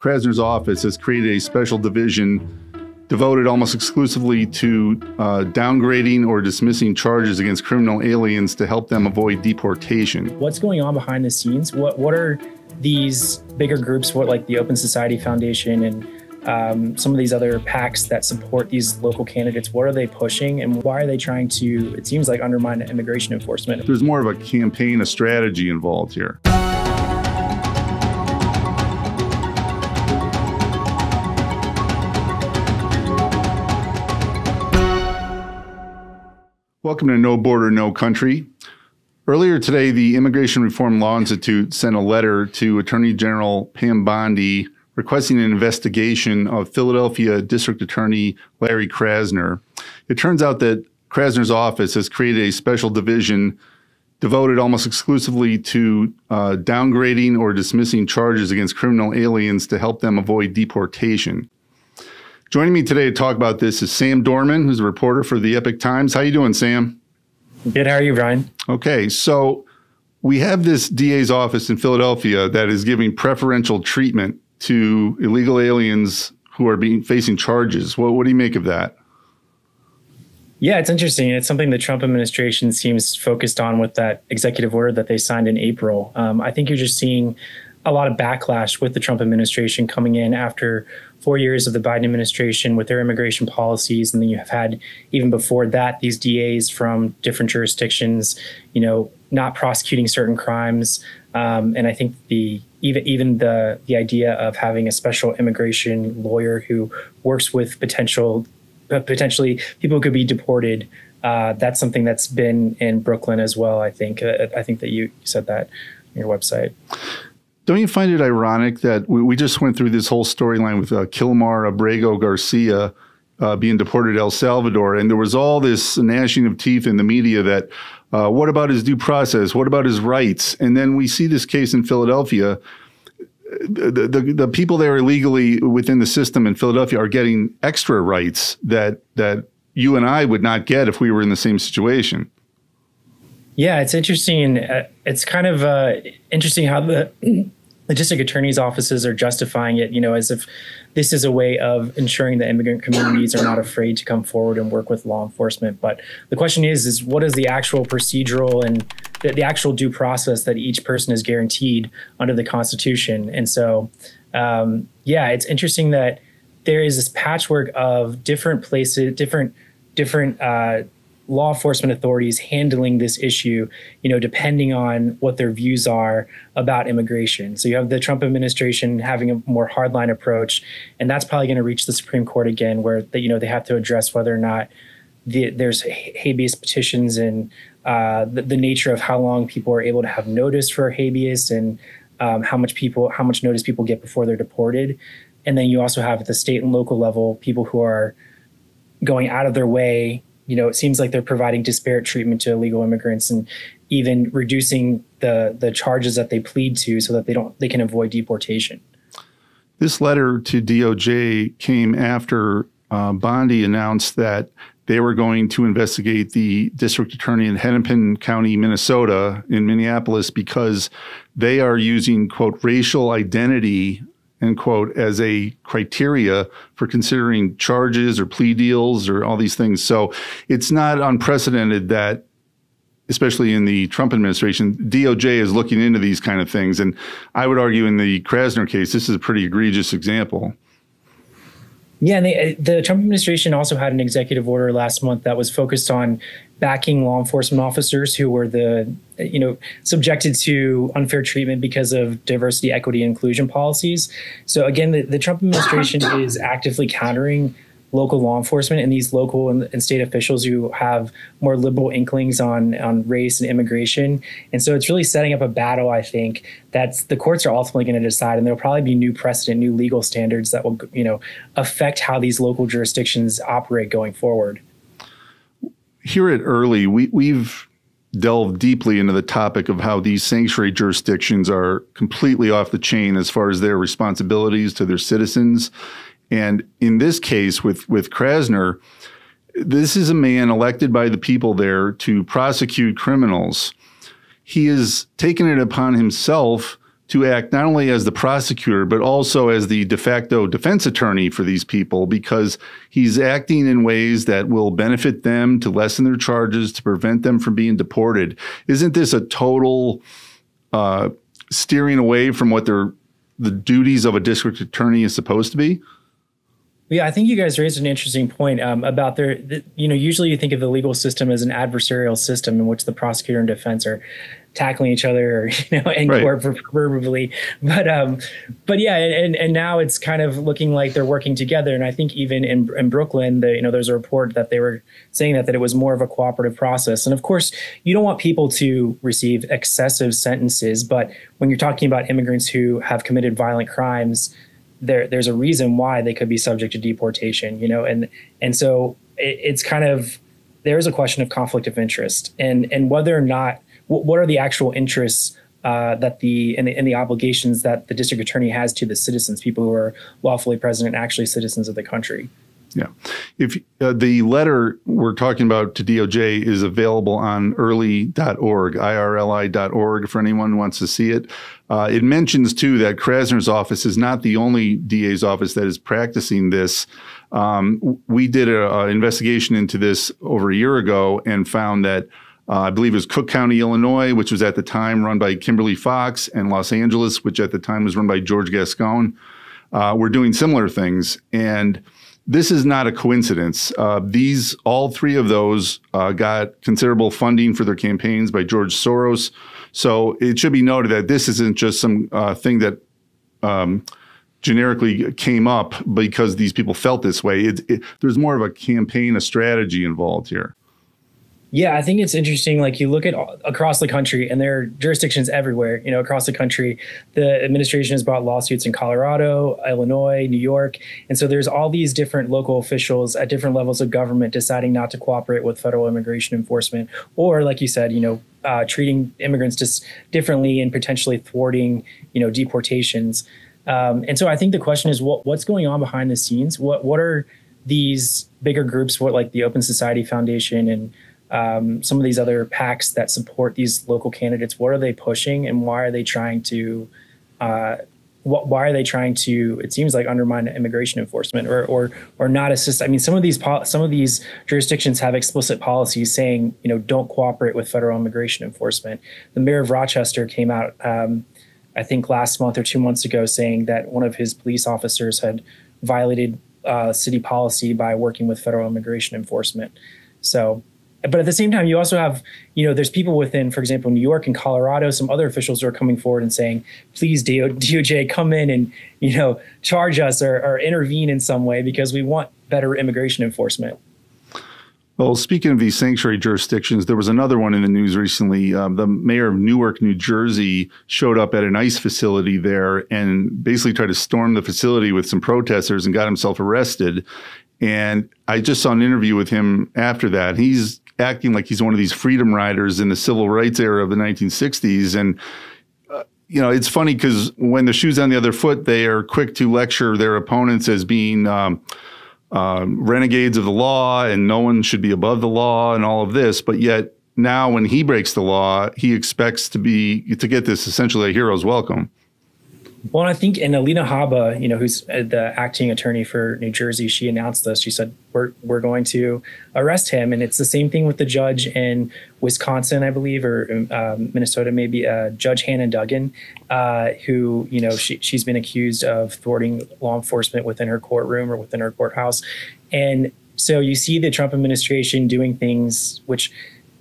Krasner's office has created a special division devoted almost exclusively to downgrading or dismissing charges against criminal aliens to help them avoid deportation. What's going on behind the scenes? What are these bigger groups, like the Open Society Foundation and some of these other PACs that support these local candidates? What are they pushing, and why are they trying to, it seems like, undermine immigration enforcement? There's more of a campaign, a strategy involved here. Welcome to No Border, No Country. Earlier today, the Immigration Reform Law Institute sent a letter to Attorney General Pam Bondi requesting an investigation of Philadelphia District Attorney Larry Krasner. It turns out that Krasner's office has created a special division devoted almost exclusively to downgrading or dismissing charges against criminal aliens to help them avoid deportation. Joining me today to talk about this is Sam Dorman, who's a reporter for the Epoch Times. How you doing, Sam? Good. How are you, Brian? Okay, so we have this DA's office in Philadelphia that is giving preferential treatment to illegal aliens who are facing charges. What do you make of that? Yeah, it's interesting. It's something the Trump administration seems focused on with that executive order that they signed in April. I think you're just seeing a lot of backlash with the Trump administration coming in after 4 years of the Biden administration with their immigration policies. And then you have had, even before that, these DAs from different jurisdictions, not prosecuting certain crimes. And I think even the idea of having a special immigration lawyer who works with potentially people who could be deported. That's something that's been in Brooklyn as well. I think that you said that on your website. Don't you find it ironic that we just went through this whole storyline with Kilmar Abrego Garcia being deported to El Salvador, and there was all this gnashing of teeth in the media that what about his due process? What about his rights? And then we see this case in Philadelphia. The people there illegally within the system in Philadelphia are getting extra rights that you and I would not get if we were in the same situation. Yeah, it's interesting. It's kind of interesting how the district attorney's offices are justifying it, as if this is a way of ensuring that immigrant communities are not afraid to come forward and work with law enforcement. But the question is what is the actual procedural and the actual due process that each person is guaranteed under the Constitution? And so, it's interesting that there is this patchwork of different places, different law enforcement authorities handling this issue, depending on what their views are about immigration. So you have the Trump administration having a more hardline approach, and that's probably going to reach the Supreme Court again, where they have to address whether or not there's habeas petitions and the nature of how long people are able to have notice for habeas and how much notice people get before they're deported. And then you also have at the state and local level people who are going out of their way. It seems like they're providing disparate treatment to illegal immigrants and even reducing the charges that they plead to so that they can avoid deportation. This letter to DOJ came after Bondi announced that they were going to investigate the district attorney in Hennepin County, Minnesota, in Minneapolis, because they are using, quote, racial identity, end quote, as a criteria for considering charges or plea deals or all these things. So it's not unprecedented that, especially in the Trump administration, DOJ is looking into these kind of things. And I would argue in the Krasner case, this is a pretty egregious example. Yeah, and the Trump administration also had an executive order last month that was focused on backing law enforcement officers who were subjected to unfair treatment because of diversity, equity, and inclusion policies. So again, the Trump administration is actively countering local law enforcement and these local and state officials who have more liberal inklings on race and immigration. And so it's really setting up a battle, I think, that the courts are ultimately going to decide, and there'll probably be new precedent, new legal standards that will, affect how these local jurisdictions operate going forward. Here at Early, we've delved deeply into the topic of how these sanctuary jurisdictions are completely off the chain as far as their responsibilities to their citizens. And in this case with Krasner, this is a man elected by the people there to prosecute criminals. He has taken it upon himself to act not only as the prosecutor, but also as the de facto defense attorney for these people, because he's acting in ways that will benefit them, to lessen their charges, to prevent them from being deported. Isn't this a total steering away from what the duties of a district attorney is supposed to be? Yeah, I think you guys raised an interesting point about usually you think of the legal system as an adversarial system in which the prosecutor and defense are tackling each other, in court proverbially. But yeah, and now it's kind of looking like they're working together. And I think even in Brooklyn, there's a report that they were saying that it was more of a cooperative process. And of course, you don't want people to receive excessive sentences, but when you're talking about immigrants who have committed violent crimes, there's a reason why they could be subject to deportation, and so it's kind of, there's a question of conflict of interest and whether or not, what are the actual interests that the obligations that the district attorney has to the citizens, people who are lawfully present and actually citizens of the country. Yeah. If the letter we're talking about to DOJ is available on early.org, IRLI.org, for anyone who wants to see it. It mentions, too, that Krasner's office is not the only DA's office that is practicing this. We did an investigation into this over a year ago and found that I believe it was Cook County, Illinois, which was at the time run by Kimberly Fox, and Los Angeles, which at the time was run by George Gascon, were doing similar things. And this is not a coincidence. All three of those got considerable funding for their campaigns by George Soros. So it should be noted that this isn't just some thing that generically came up because these people felt this way. There's more of a campaign, a strategy involved here. Yeah, I think it's interesting. Like, you look at across the country, and there are jurisdictions everywhere, across the country. The administration has brought lawsuits in Colorado, Illinois, New York. And so there's all these different local officials at different levels of government deciding not to cooperate with federal immigration enforcement, or, like you said, treating immigrants just differently and potentially thwarting, deportations. And so I think the question is, what's going on behind the scenes? What are these bigger groups, like the Open Society Foundation and some of these other PACs that support these local candidates, what are they pushing, and why are they trying to it seems like, undermine immigration enforcement or not assist? I mean, some of these jurisdictions have explicit policies saying, don't cooperate with federal immigration enforcement. The mayor of Rochester came out, I think last month or 2 months ago, saying that one of his police officers had violated city policy by working with federal immigration enforcement. So, but at the same time, you also have, there's people within, for example, New York and Colorado, some other officials who are coming forward and saying, please, DOJ, come in and, charge us or intervene in some way because we want better immigration enforcement. Well, speaking of these sanctuary jurisdictions, there was another one in the news recently. The mayor of Newark, New Jersey, showed up at an ICE facility there and basically tried to storm the facility with some protesters and got himself arrested. And I just saw an interview with him after that. He's acting like he's one of these freedom riders in the civil rights era of the 1960s. And, it's funny because when the shoe's on the other foot, they are quick to lecture their opponents as being renegades of the law and no one should be above the law and all of this. But yet now when he breaks the law, he expects to get this essentially a hero's welcome. Well, I think, and Alina Habba, who's the acting attorney for New Jersey, she announced this. She said, we're going to arrest him. And it's the same thing with the judge in Wisconsin, I believe, or Minnesota, maybe, Judge Hannah Dugan, who, she's been accused of thwarting law enforcement within her courtroom or within her courthouse. And so you see the Trump administration doing things which,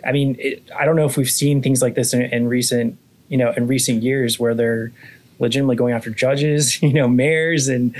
I mean, I don't know if we've seen things like this in recent years where they're legitimately going after judges, mayors, and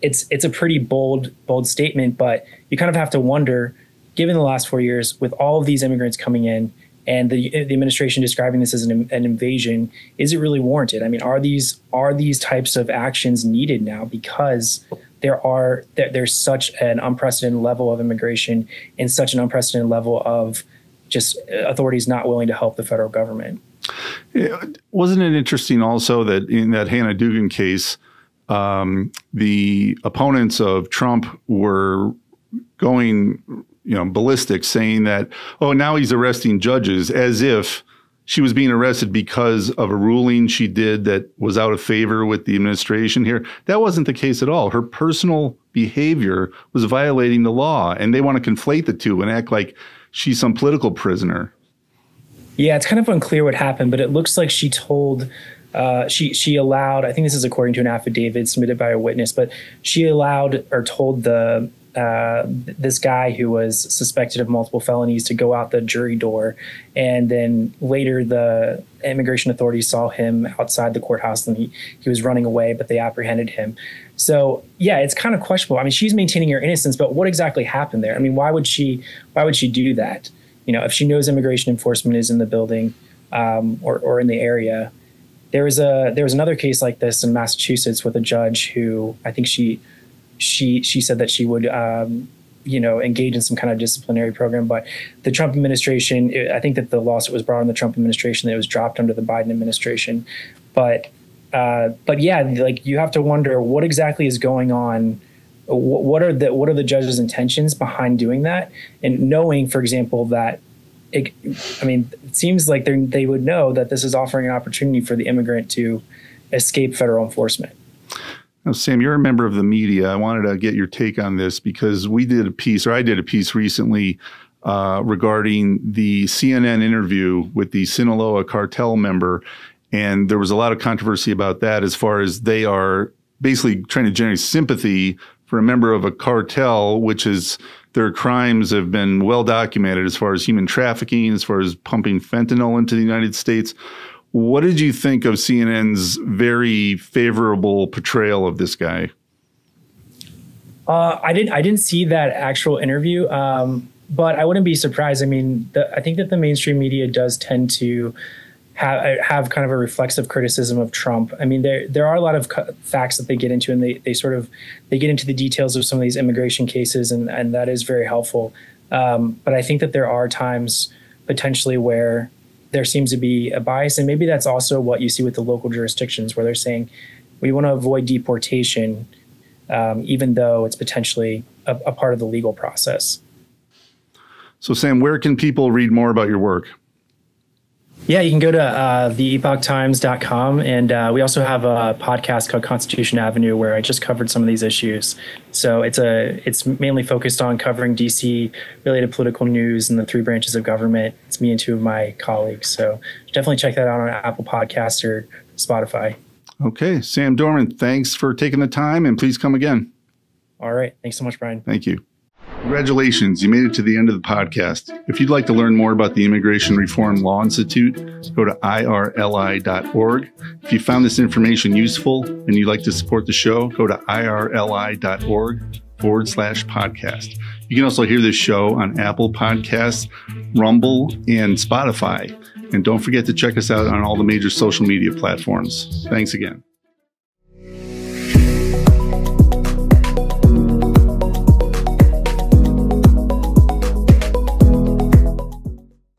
it's a pretty bold statement. But you kind of have to wonder, given the last 4 years, with all of these immigrants coming in and the administration describing this as an invasion, is it really warranted? I mean, are these types of actions needed now because there's such an unprecedented level of immigration and such an unprecedented level of just authorities not willing to help the federal government? Wasn't it interesting also that in that Hannah Dugan case, the opponents of Trump were going, ballistic, saying that, oh, now he's arresting judges, as if she was being arrested because of a ruling she did that was out of favor with the administration here. That wasn't the case at all. Her personal behavior was violating the law, and they want to conflate the two and act like she's some political prisoner. Yeah, it's kind of unclear what happened, but it looks like she told, she allowed, I think this is according to an affidavit submitted by a witness, but she allowed or told this guy who was suspected of multiple felonies to go out the jury door. And then later the immigration authorities saw him outside the courthouse and he was running away, but they apprehended him. So yeah, it's kind of questionable. I mean, she's maintaining her innocence, but what exactly happened there? I mean, why would she do that? You know, if she knows immigration enforcement is in the building or in the area. There was another case like this in Massachusetts with a judge who I think she said that she would engage in some kind of disciplinary program, but the Trump administration, I think that the lawsuit was brought on the Trump administration, that it was dropped under the Biden administration. But yeah, like you have to wonder what exactly is going on. What are the judge's intentions behind doing that? And knowing, for example, that it seems like they would know that this is offering an opportunity for the immigrant to escape federal enforcement. Now, Sam, you're a member of the media. I wanted to get your take on this because I did a piece recently regarding the CNN interview with the Sinaloa cartel member. And there was a lot of controversy about that as far as they are basically trying to generate sympathy for a member of a cartel, which is their crimes have been well documented as far as human trafficking, as far as pumping fentanyl into the United States. What did you think of CNN's very favorable portrayal of this guy? I didn't see that actual interview, but I wouldn't be surprised. I mean, I think that the mainstream media does tend to have kind of a reflexive criticism of Trump. I mean, there are a lot of facts that they get into, and they get into the details of some of these immigration cases, and that is very helpful. But I think that there are times potentially where there seems to be a bias, and maybe that's also what you see with the local jurisdictions where they're saying we want to avoid deportation, even though it's potentially a part of the legal process. So, Sam, where can people read more about your work? Yeah, you can go to theepochtimes.com, and we also have a podcast called Constitution Avenue where I just covered some of these issues. So it's mainly focused on covering DC related political news and the three branches of government. It's me and two of my colleagues. So definitely check that out on Apple Podcasts or Spotify. Okay, Sam Dorman, thanks for taking the time, and please come again. All right. Thanks so much, Brian. Thank you. Congratulations, you made it to the end of the podcast. If you'd like to learn more about the Immigration Reform Law Institute, go to irli.org. If you found this information useful and you'd like to support the show, go to irli.org/podcast. You can also hear this show on Apple Podcasts, Rumble, and Spotify. And don't forget to check us out on all the major social media platforms. Thanks again.